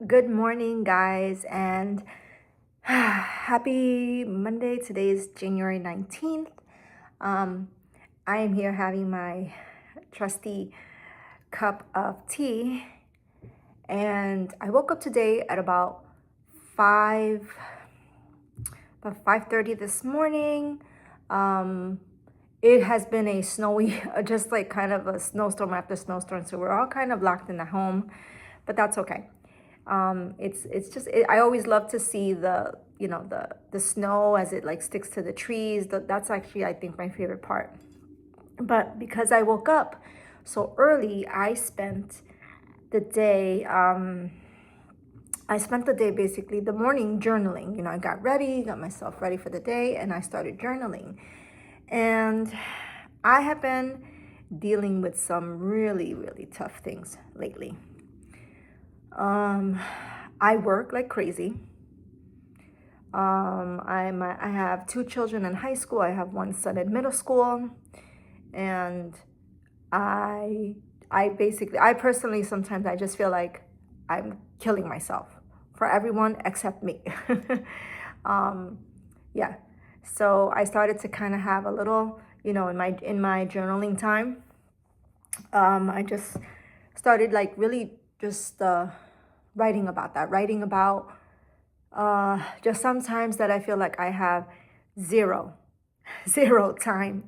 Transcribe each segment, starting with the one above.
Good morning, guys, and happy Monday. Today is January 19th. Um, I am here having my trusty cup of tea, and I woke up today at about 5 about 5:30 this morning. Um, it has been a snowy, just like kind of a snowstorm after snowstorm, so we're all kind of locked in the home, but that's okay. It's just I always love to see the snow as it like sticks to the trees. That's actually I think my favorite part. But because I woke up so early, the day. I spent the day basically the morning journaling. I got ready, got myself ready for the day, and I started journaling. And I have been dealing with some really, really tough things lately. Um, I work like crazy. I have two children in high school. I have one son in middle school, and I I personally sometimes I just feel like I'm killing myself for everyone except me. um, yeah. So I started to kind of have a little, in my journaling time. I just started like really just writing about that, writing about just sometimes that I feel like I have zero, zero time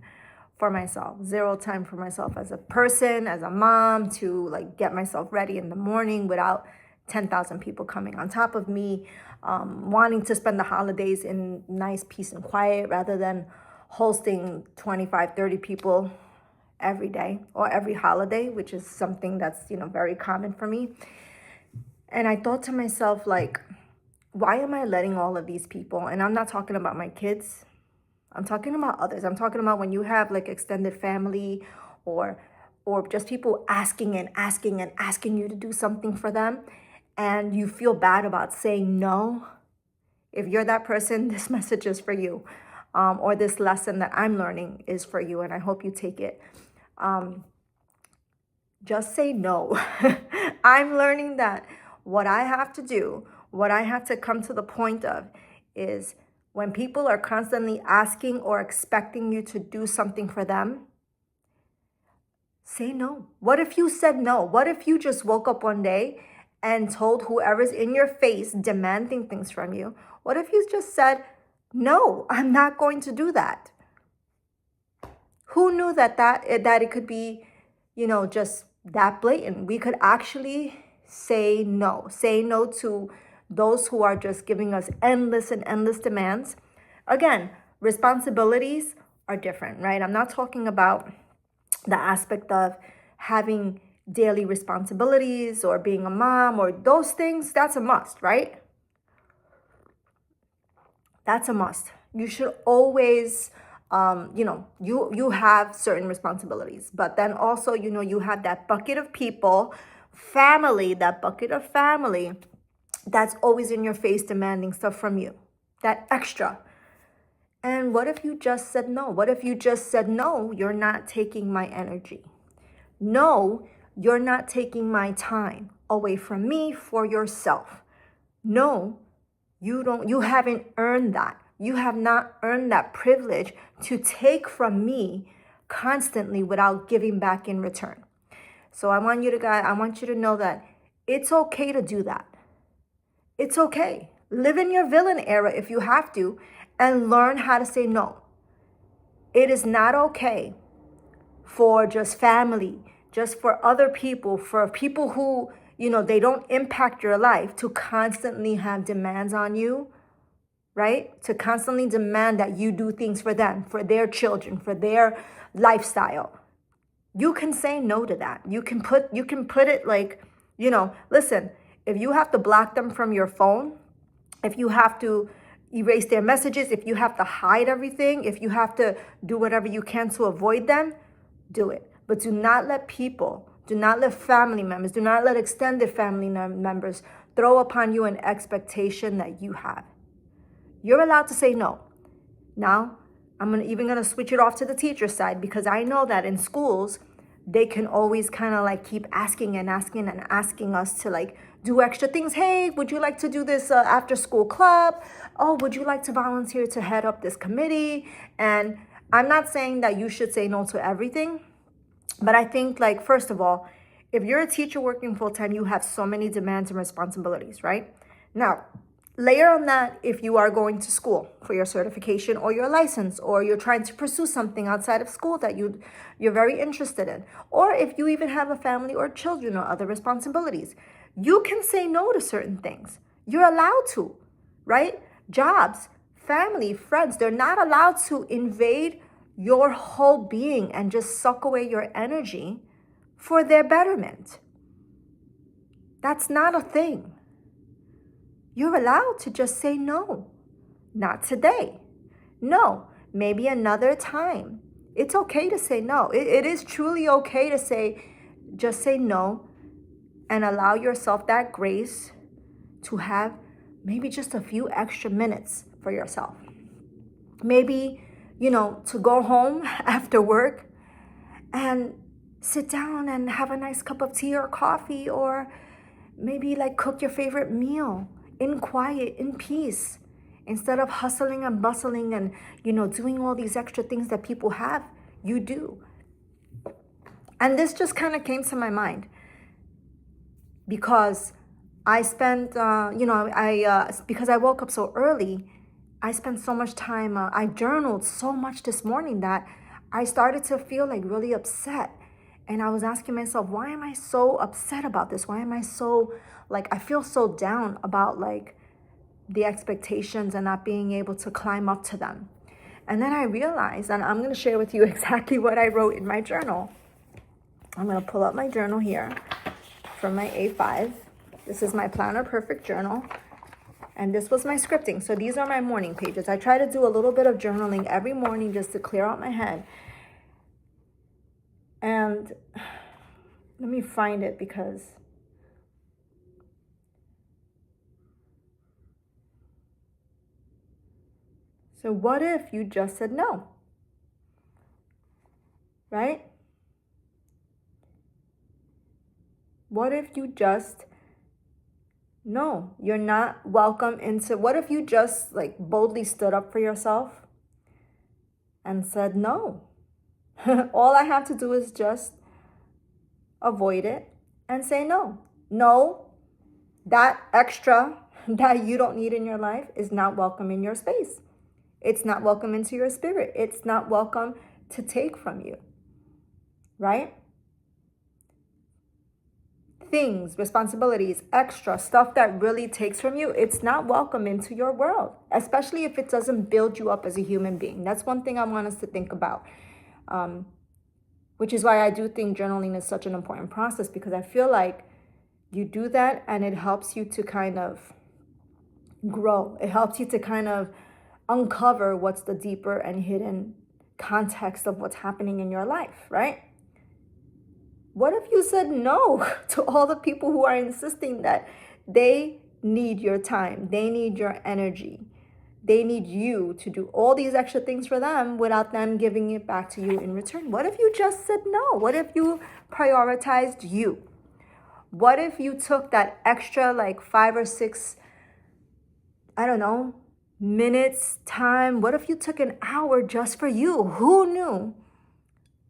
for myself, zero time for myself as a person, as a mom, to like get myself ready in the morning without 10,000 people coming on top of me, wanting to spend the holidays in nice peace and quiet rather than hosting 25, 30 people every day or every holiday, which is something that's, very common for me. And I thought to myself, like, why am I letting all of these people, and I'm not talking about my kids, I'm talking about others. I'm talking about when you have like extended family or just people asking and asking and asking you to do something for them and you feel bad about saying no. If you're that person, this message is for you. Or this lesson that I'm learning is for you, and I hope you take it. Um, just say no. I'm learning that what I have to do, what I have to come to the point of is when people are constantly asking or expecting you to do something for them, say no. What if you said no? What if you just woke up one day and told whoever's in your face demanding things from you? What if you just said, no, I'm not going to do that? Who knew that it could be, just that blatant? We could actually say no. Say no to those who are just giving us endless and endless demands. Again, responsibilities are different, right? I'm not talking about the aspect of having daily responsibilities or being a mom or those things. That's a must, right? That's a must. You should always, you have certain responsibilities, but then also, you have that bucket of people, family, that bucket of family that's always in your face demanding stuff from you, that extra. And what if you just said no? What if you just said, no, you're not taking my energy? No, you're not taking my time away from me for yourself. No, you haven't earned that. You have not earned that privilege to take from me constantly without giving back in return. So I want you to know that it's okay to do that. It's okay. Live in your villain era if you have to and learn how to say no. It is not okay for just family, just for other people, for people who, they don't impact your life, to constantly have demands on you, right? To constantly demand that you do things for them, for their children, for their lifestyle. You can say no to that. You can put it like, listen, if you have to block them from your phone, if you have to erase their messages, if you have to hide everything, if you have to do whatever you can to avoid them, do it. But do not let people, do not let family members, do not let extended family members throw upon you an expectation that you have. You're allowed to say no. Now, I'm even gonna switch it off to the teacher side, because I know that in schools, they can always kind of like keep asking and asking and asking us to like do extra things. Hey, would you like to do this after school club? Oh, would you like to volunteer to head up this committee? And I'm not saying that you should say no to everything, but I think, like, first of all, if you're a teacher working full-time, you have so many demands and responsibilities, right? Now, layer on that if you are going to school for your certification or your license, or you're trying to pursue something outside of school that you're very interested in, or if you even have a family or children or other responsibilities. You can say no to certain things. You're allowed to, right? Jobs, family, friends, they're not allowed to invade your whole being and just suck away your energy for their betterment. That's not a thing. You're allowed to just say no. Not today. No, maybe another time. It's okay to say no. It is truly okay to just say no, and allow yourself that grace to have maybe just a few extra minutes for yourself. Maybe, to go home after work and sit down and have a nice cup of tea or coffee, or maybe like cook your favorite meal in quiet, in peace, instead of hustling and bustling and, doing all these extra things that people have, you do. And this just kind of came to my mind because I spent, because I woke up so early, I spent so much time, I journaled so much this morning that I started to feel like really upset. And I was asking myself, why am I so upset about this? Why am I so, I feel so down about the expectations and not being able to climb up to them. And then I realized, and I'm going to share with you exactly what I wrote in my journal. I'm going to pull up my journal here from my A5. This is my Planner Perfect journal. And this was my scripting. So these are my morning pages. I try to do a little bit of journaling every morning just to clear out my head. And let me find it because so what if you just said no? Right? What if you just no, you're not welcome into, what if you just boldly stood up for yourself and said no? All I have to do is just avoid it and say no. No, that extra that you don't need in your life is not welcome in your space. It's not welcome into your spirit. It's not welcome to take from you, right? Things, responsibilities, extra stuff that really takes from you, it's not welcome into your world, especially if it doesn't build you up as a human being. That's one thing I want us to think about, which is why I do think journaling is such an important process, because I feel like you do that and it helps you to kind of grow. It helps you to kind of uncover what's the deeper and hidden context of what's happening in your life, right? What if you said no to all the people who are insisting that they need your time, they need your energy, they need you to do all these extra things for them without them giving it back to you in return? What if you just said no? What if you prioritized you? What if you took that extra 5 or 6, minutes, time? What if you took an hour just for you? Who knew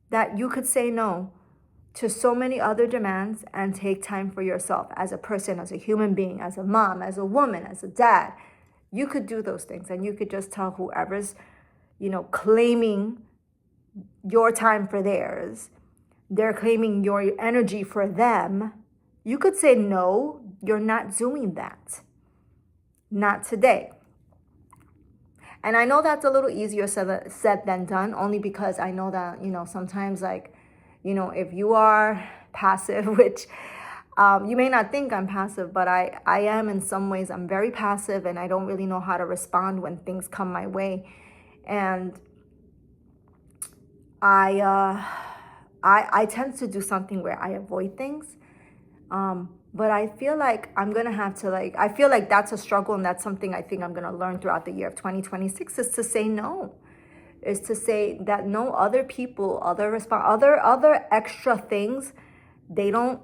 that you could say no to so many other demands and take time for yourself as a person, as a human being, as a mom, as a woman, as a dad? You could do those things, and you could just tell whoever's, claiming your time for theirs, they're claiming your energy for them. You could say, no, you're not doing that. Not today. And I know that's a little easier said than done, only because I know that, sometimes if you are passive, which you may not think I'm passive, but I am in some ways. I'm very passive, and I don't really know how to respond when things come my way. And I tend to do something where I avoid things. But I feel like I'm going to have to I feel like that's a struggle, and that's something I think I'm going to learn throughout the year of 2026 is to say no. is to say that no other people, other extra things, they don't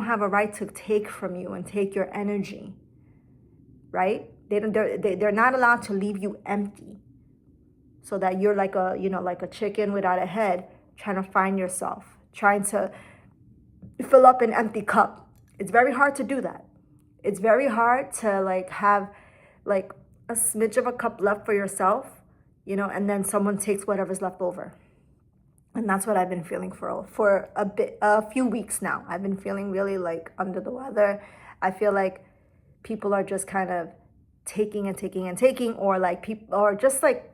have a right to take from you and take your energy, right? They're not allowed to leave you empty, so that you're like a, like a chicken without a head, trying to find yourself, trying to fill up an empty cup. It's very hard to do that. It's very hard to like have like a smidge of a cup left for yourself, and then someone takes whatever's left over. And that's what I've been feeling for a few weeks now. I've been feeling really like under the weather. I feel like people are just kind of taking and taking and taking, or like people, or just like